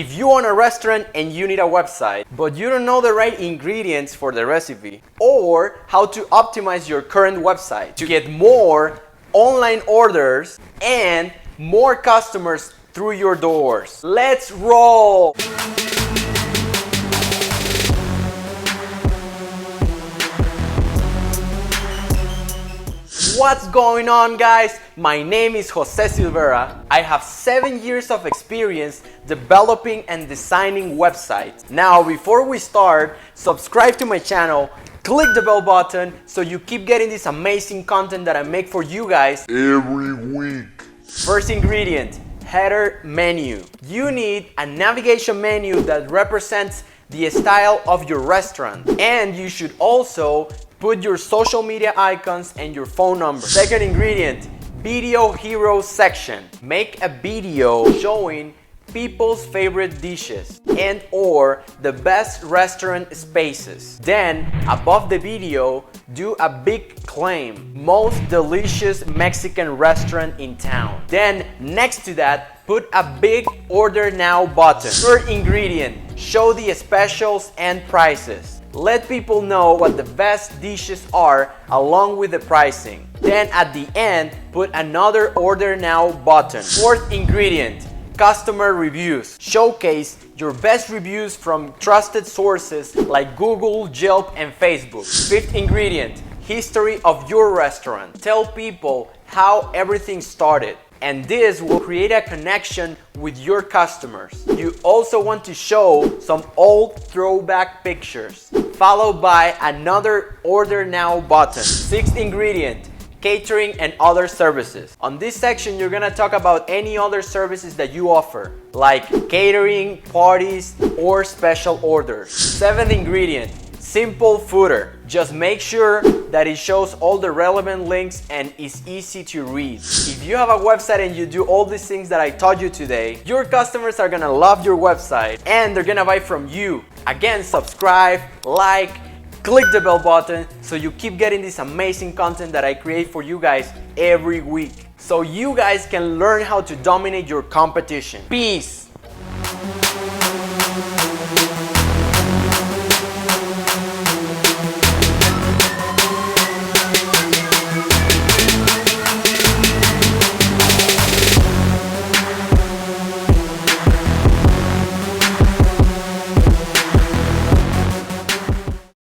If you own a restaurant and you need a website, but you don't know the right ingredients for the recipe, or how to optimize your current website to get more online orders and more customers through your doors. Let's roll! What's going on, guys? My name is Jose Silvera. I have 7 years of experience developing and designing websites. Now, before we start, subscribe to my channel, click the bell button so you keep getting this amazing content that I make for you guys every week. First ingredient, header menu. You need a navigation menu that represents the style of your restaurant, and you should also put your social media icons and your phone number. Second ingredient, video hero section. Make a video showing people's favorite dishes and or the best restaurant spaces. Then above the video, do a big claim, most delicious Mexican restaurant in town. Then next to that, put a big order now button. Third ingredient, show the specials and prices. Let people know what the best dishes are along with the pricing. Then at the end, put another order now button. Fourth ingredient, customer reviews. Showcase your best reviews from trusted sources like Google, Yelp, and Facebook. Fifth ingredient, history of your restaurant. Tell people how everything started, and this will create a connection with your customers. You also want to show some old throwback pictures, followed by another order now button. Sixth ingredient, catering and other services. On this section, you're gonna talk about any other services that you offer, like catering, parties, or special orders. Seventh ingredient, simple footer. Just make sure that it shows all the relevant links and is easy to read. If you have a website and you do all these things that I taught you today, your customers are gonna love your website and they're gonna buy from you. Again, subscribe, like, click the bell button so you keep getting this amazing content that I create for you guys every week, so you guys can learn how to dominate your competition. Peace!